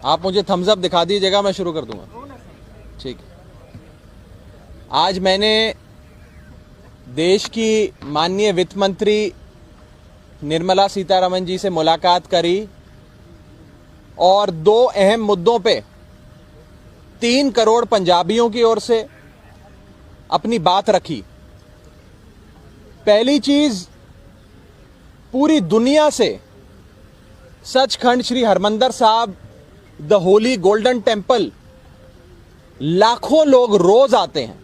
आप मुझे Thums up दिखा दीजिएगा, मैं शुरू कर दूंगा। ठीक है। आज मैंने देश की माननीय वित्त मंत्री निर्मला सीतारमण जी से मुलाकात करी और दो अहम मुद्दों पे 3 करोड़ पंजाबियों की ओर से अपनी बात रखी। पहली चीज, पूरी दुनिया से सचखंड श्री हरमंदिर साहब द होली गोल्डन टेम्पल लाखों लोग रोज आते हैं।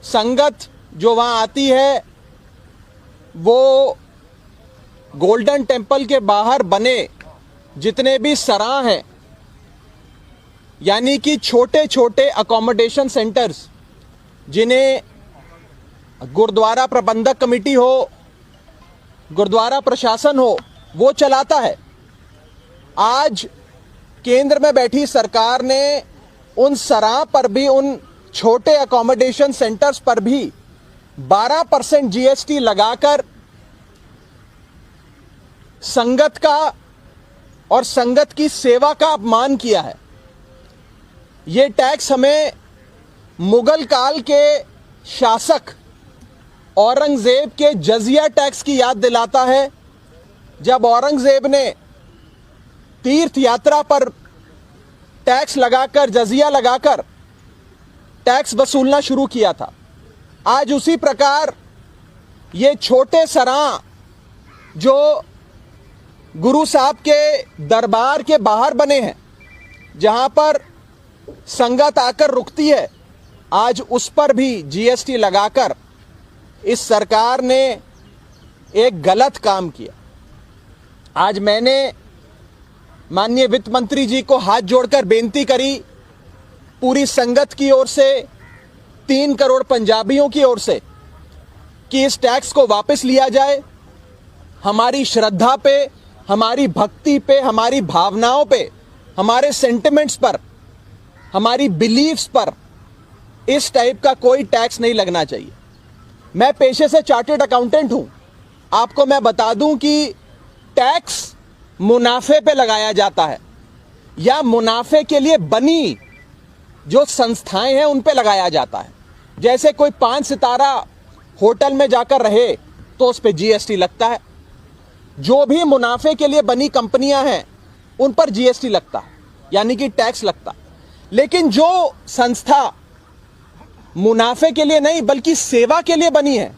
संगत जो वहां आती है वो गोल्डन टेम्पल के बाहर बने जितने भी सराह हैं, यानी कि छोटे छोटे अकोमोडेशन सेंटर्स, जिन्हें गुरुद्वारा प्रबंधक कमेटी हो, गुरुद्वारा प्रशासन हो, वो चलाता है। आज केंद्र में बैठी सरकार ने उन सराह पर भी, उन छोटे अकोमोडेशन सेंटर्स पर भी 12% जीएसटी लगाकर संगत का और संगत की सेवा का अपमान किया है। ये टैक्स हमें मुगल काल के शासक औरंगजेब के जजिया टैक्स की याद दिलाता है, जब औरंगजेब ने तीर्थ यात्रा पर टैक्स लगाकर, जजिया लगाकर टैक्स वसूलना शुरू किया था। आज उसी प्रकार ये छोटे सराह जो गुरु साहब के दरबार के बाहर बने हैं, जहां पर संगत आकर रुकती है, आज उस पर भी जीएसटी लगाकर इस सरकार ने एक गलत काम किया। आज मैंने माननीय वित्त मंत्री जी को हाथ जोड़कर बेनती करी, पूरी संगत की ओर से, 3 करोड़ पंजाबियों की ओर से, कि इस टैक्स को वापस लिया जाए। हमारी श्रद्धा पे, हमारी भक्ति पे, हमारी भावनाओं पे, हमारे सेंटिमेंट्स पर, हमारी बिलीफ्स पर इस टाइप का कोई टैक्स नहीं लगना चाहिए। मैं पेशे से चार्टर्ड अकाउंटेंट हूं। आपको मैं बता दूं कि टैक्स मुनाफे पे लगाया जाता है या मुनाफे के लिए बनी जो संस्थाएं हैं उन पे लगाया जाता है। जैसे कोई 5 सितारा होटल में जाकर रहे तो उस पे जीएसटी लगता है। जो भी मुनाफे के लिए बनी कंपनियां हैं उन पर जीएसटी लगता है, यानी कि टैक्स लगता। लेकिन जो संस्था मुनाफे के लिए नहीं बल्कि सेवा के लिए बनी है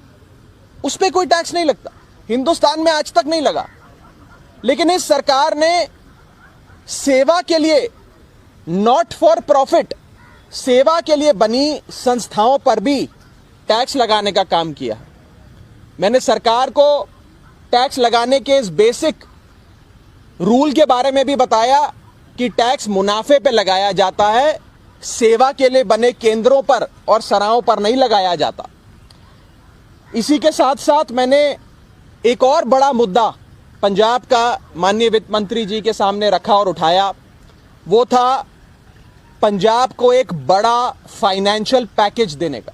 उस पे कोई टैक्स नहीं लगता। हिंदुस्तान में आज तक नहीं लगा। लेकिन इस सरकार ने सेवा के लिए, नॉट फॉर प्रॉफिट, सेवा के लिए बनी संस्थाओं पर भी टैक्स लगाने का काम किया है। मैंने सरकार को टैक्स लगाने के इस बेसिक रूल के बारे में भी बताया कि टैक्स मुनाफे पे लगाया जाता है, सेवा के लिए बने केंद्रों पर और सराहों पर नहीं लगाया जाता। इसी के साथ साथ मैंने एक और बड़ा मुद्दा पंजाब का माननीय वित्त मंत्री जी के सामने रखा और उठाया। वो था पंजाब को एक बड़ा फाइनेंशियल पैकेज देने का।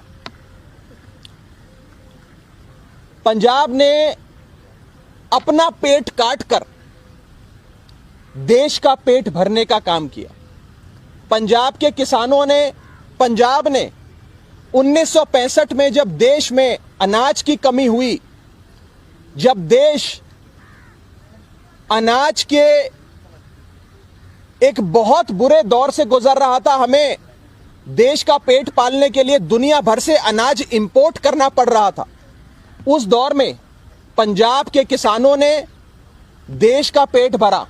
पंजाब ने अपना पेट काट कर देश का पेट भरने का काम किया। पंजाब के किसानों ने, पंजाब ने 1965 में जब देश में अनाज की कमी हुई, जब देश अनाज के एक बहुत बुरे दौर से गुजर रहा था, हमें देश का पेट पालने के लिए दुनिया भर से अनाज इंपोर्ट करना पड़ रहा था। उस दौर में पंजाब के किसानों ने देश का पेट भरा।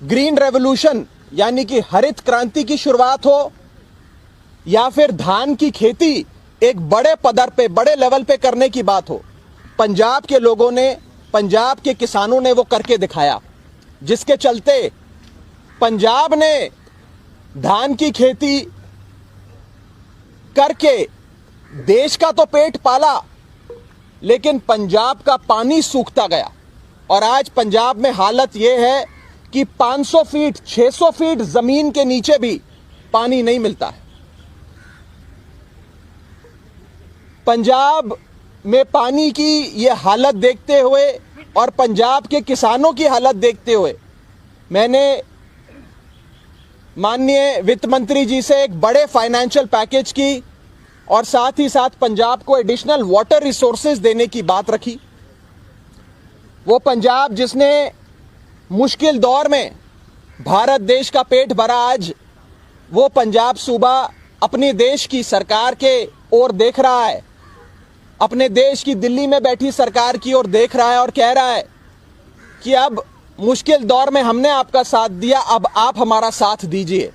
ग्रीन रेवोल्यूशन यानी कि हरित क्रांति की शुरुआत हो या फिर धान की खेती एक बड़े पदर पे, बड़े लेवल पे करने की बात हो, पंजाब के लोगों ने, पंजाब के किसानों ने वो करके दिखाया, जिसके चलते पंजाब ने धान की खेती करके देश का तो पेट पाला, लेकिन पंजाब का पानी सूखता गया। और आज पंजाब में हालत यह है कि 500 फीट, 600 फीट जमीन के नीचे भी पानी नहीं मिलता है। पंजाब में पानी की यह हालत देखते हुए और पंजाब के किसानों की हालत देखते हुए मैंने माननीय वित्त मंत्री जी से एक बड़े फाइनेंशियल पैकेज की और साथ ही साथ पंजाब को एडिशनल वाटर रिसोर्सेज देने की बात रखी। वो पंजाब जिसने मुश्किल दौर में भारत देश का पेट भरा, आज वो पंजाब सूबा अपने देश की सरकार के ओर देख रहा है, अपने देश की दिल्ली में बैठी सरकार की ओर देख रहा है और कह रहा है कि अब मुश्किल दौर में हमने आपका साथ दिया, अब आप हमारा साथ दीजिए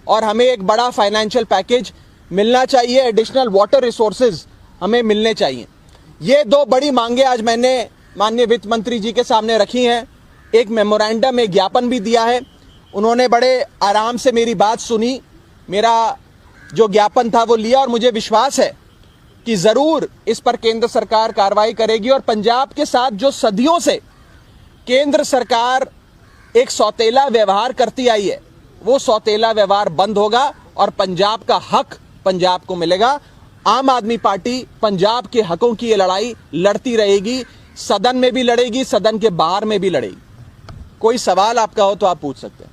और हमें एक बड़ा फाइनेंशियल पैकेज मिलना चाहिए, एडिशनल वाटर रिसोर्सेज हमें मिलने चाहिए। ये दो बड़ी मांगे आज मैंने माननीय वित्त मंत्री जी के सामने रखी हैं। एक मेमोरेंडम, एक ज्ञापन भी दिया है। उन्होंने बड़े आराम से मेरी बात सुनी, मेरा जो ज्ञापन था वो लिया और मुझे विश्वास है कि जरूर इस पर केंद्र सरकार कार्रवाई करेगी और पंजाब के साथ जो सदियों से केंद्र सरकार एक सौतेला व्यवहार करती आई है, वो सौतेला व्यवहार बंद होगा और पंजाब का हक पंजाब को मिलेगा। आम आदमी पार्टी पंजाब के हकों की ये लड़ाई लड़ती रहेगी, सदन में भी लड़ेगी, सदन के बाहर में भी लड़ेगी। कोई सवाल आपका हो तो आप पूछ सकते हैं।